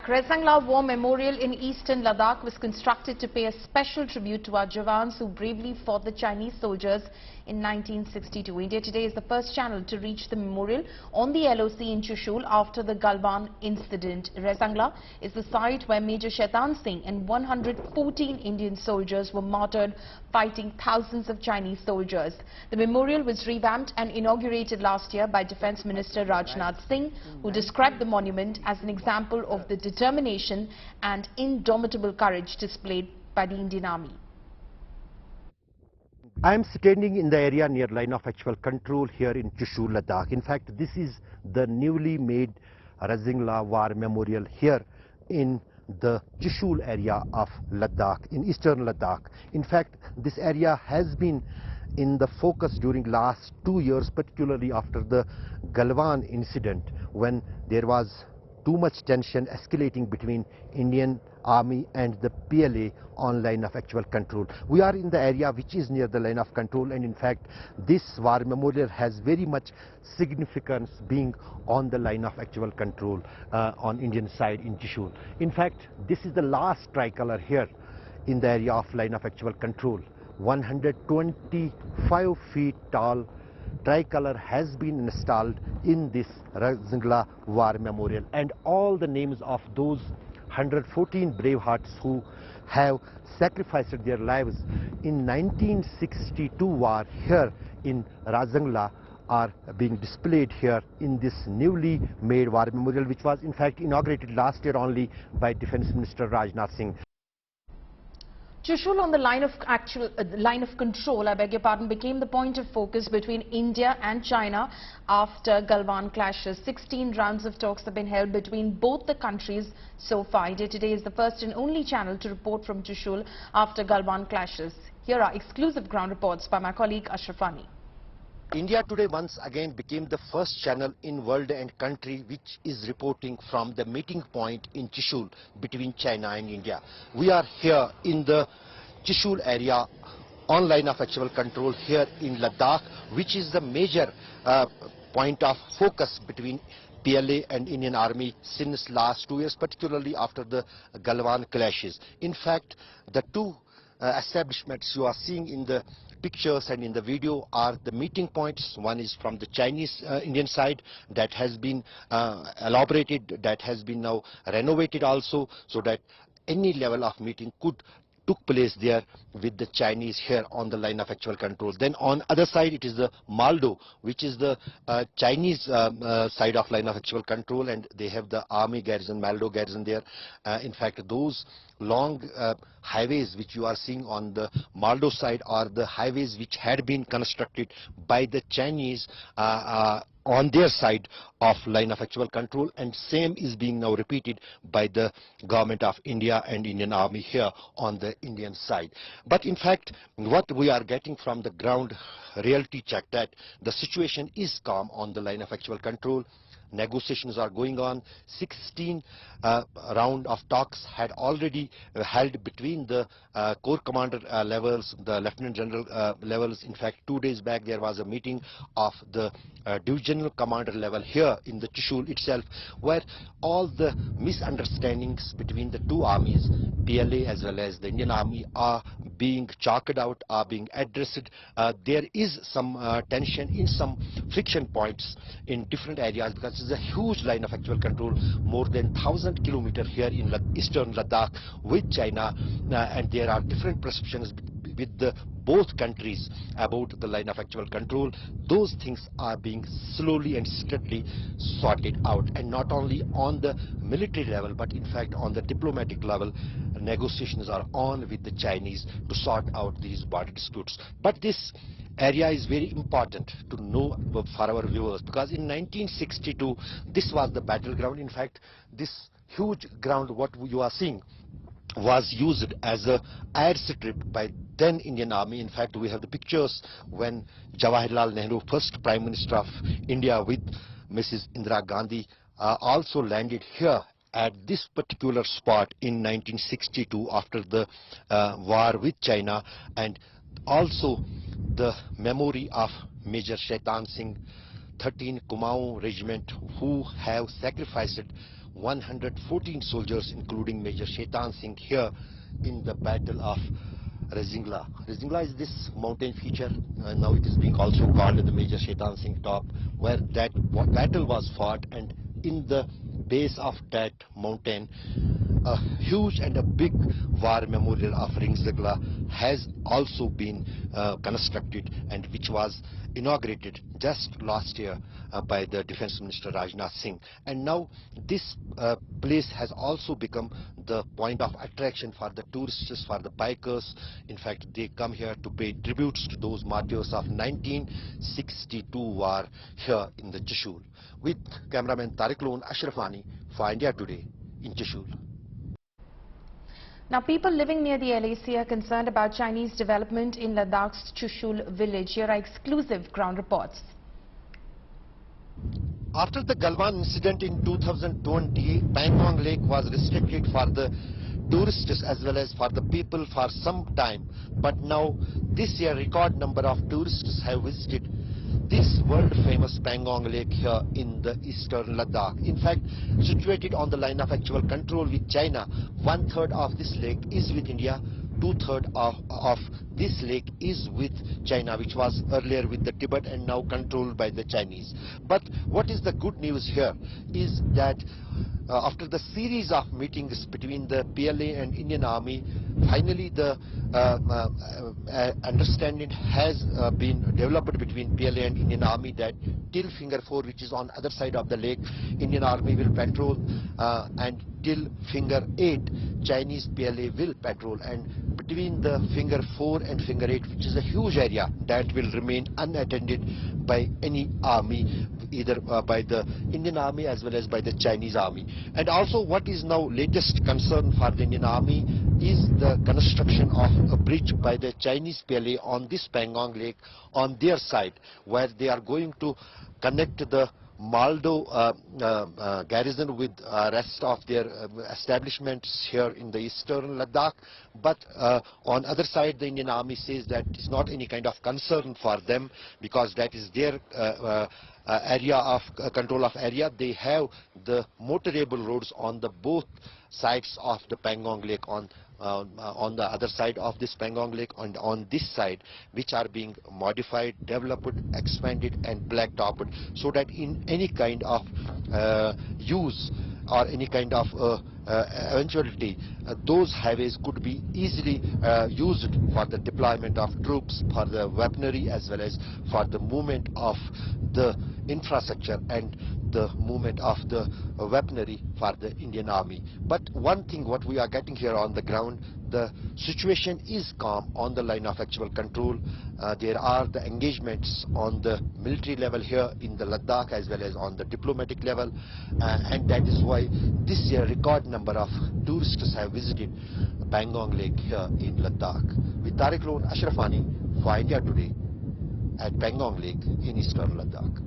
Rezang Lungpa War Memorial in eastern Ladakh was constructed to pay a special tribute to our jawans who bravely fought the Chinese soldiers in 1962. India Today is the first channel to reach the memorial on the LOC in Chushul after the Galwan incident. Rezang Lungpa is the site where Major Shaitan Singh and 114 Indian soldiers were martyred fighting thousands of Chinese soldiers. The memorial was revamped and inaugurated last year by Defence Minister Rajnath Singh, who described the monument as an example of the determination and indomitable courage displayed by the Indian Army. I am standing in the area near line of actual control here in Chushul, Ladakh. In fact, this is the newly made Rezang Lungpa War Memorial here in the Chushul area of Ladakh, in eastern Ladakh. In fact, this area has been in the focus during last 2 years, particularly after the Galwan incident, when there was too much tension escalating between Indian Army and the PLA on line of actual control. We are in the area which is near the line of control, and in fact this war memorial has very much significance being on the line of actual control on Indian side in Chushul. In fact, this is the last tricolor here in the area of line of actual control. 125 feet tall tricolor has been installed in this Rezang Lungpa War Memorial, and all the names of those 114 Bravehearts who have sacrificed their lives in 1962 war here in Rezang Lungpa are being displayed here in this newly made war memorial, which was in fact inaugurated last year only by Defence Minister Rajnath Singh. Chushul on the line of control, became the point of focus between India and China after Galwan clashes. 16 rounds of talks have been held between both the countries so far. India Today is the first and only channel to report from Chushul after Galwan clashes. Here are exclusive ground reports by my colleague Ashrafani. India Today once again became the first channel in world and country which is reporting from the meeting point in Chushul between China and India. We are here in the Chushul area on line of actual control here in Ladakh, which is the major point of focus between PLA and Indian Army since last 2 years, particularly after the Galwan clashes. In fact, the two establishments you are seeing in the pictures and in the video are the meeting points. One is from the Chinese Indian side that has been elaborated, that has been now renovated also, so that any level of meeting took place there with the Chinese here on the line of actual control. Then on other side it is the Maldo, which is the Chinese side of line of actual control, and they have the army garrison, Maldo garrison there. In fact, those long highways which you are seeing on the Maldo side are the highways which had been constructed by the Chinese on their side of line of actual control, and same is being now repeated by the government of India and Indian Army here on the Indian side. But in fact, what we are getting from the ground reality check, that the situation is calm on the line of actual control. Negotiations are going on. 16 round of talks had already held between the corps commander levels, the lieutenant general levels. In fact, 2 days back there was a meeting of the divisional commander level here in the Chushul itself, where all the misunderstandings between the two armies, PLA as well as the Indian Army, are being chalked out, are being addressed. There is some tension in some friction points in different areas, because this is a huge line of actual control, more than 1,000 kilometers here in eastern Ladakh with China, and there are different perceptions with the both countries about the line of actual control. Those things are being slowly and steadily sorted out, and not only on the military level but in fact on the diplomatic level. Negotiations are on with the Chinese to sort out these border disputes. But this area is very important to know for our viewers, because in 1962 this was the battleground. In fact, this huge ground what you are seeing was used as a airstrip by then Indian Army. In fact, we have the pictures when Jawaharlal Nehru, first Prime Minister of India, with Mrs. Indira Gandhi also landed here at this particular spot in 1962 after the war with China. And also the memory of Major Shaitan Singh, 13 Kumaon Regiment, who have sacrificed 114 soldiers, including Major Shetan Singh, here in the Battle of Rezang. Rezang is this mountain feature. Now it is being also called the Major Shetan Singh Top, where that battle was fought, and in the base of that mountain, a huge and a big war memorial of Rezang has also been constructed, and which was inaugurated just last year by the Defense Minister Rajnath Singh. And now this place has also become the point of attraction for the tourists, for the bikers. In fact, they come here to pay tributes to those martyrs of 1962 war here in the Trishul. With cameraman Tariq Loan, Ashraf Wani for India Today in Trishul. Now, people living near the LAC are concerned about Chinese development in Ladakh's Trishul village. Here are exclusive ground reports. After the Galwan incident in 2020, Spaanggur Lake was restricted for the tourists as well as for the people for some time. But now, this year, record number of tourists have visited this world-famous Spaanggur Lake here in the eastern Ladakh. In fact, situated on the line of actual control with China, 1/3 of this lake is with India, 2/3 of this lake is with China, which was earlier with the Tibet and now controlled by the Chinese. But what is the good news here is that after the series of meetings between the PLA and Indian Army, finally the understanding has been developed between PLA and Indian Army that till Finger 4, which is on other side of the lake, Indian Army will patrol, and till Finger 8, Chinese PLA will patrol. And between the Finger 4 and Finger 8, which is a huge area, that will remain unattended by any army, either by the Indian Army as well as by the Chinese Army. And also, what is now latest concern for the Indian Army is the construction of a bridge by the Chinese PLA on this Spaanggur Lake on their side, where they are going to connect the Maldo garrison with rest of their establishments here in the eastern Ladakh. But on other side, the Indian Army says that it's not any kind of concern for them, because that is their area of control of area. They have the motorable roads on the both sides of the Spaanggur Lake, on the other side of this Spaanggur Lake and on this side, which are being modified, developed, expanded and blacktopped, so that in any kind of use or any kind of eventuality, those highways could be easily used for the deployment of troops, for the weaponry, as well as for the movement of the infrastructure and the movement of the weaponry for the Indian Army. But one thing what we are getting here on the ground, the situation is calm on the line of actual control. There are the engagements on the military level here in the Ladakh as well as on the diplomatic level, and that is why this year record number of tourists have visited Spaanggur Lake here in Ladakh. With Tariq Loan, Ashraf Wani for India Today at Spaanggur Lake in eastern Ladakh.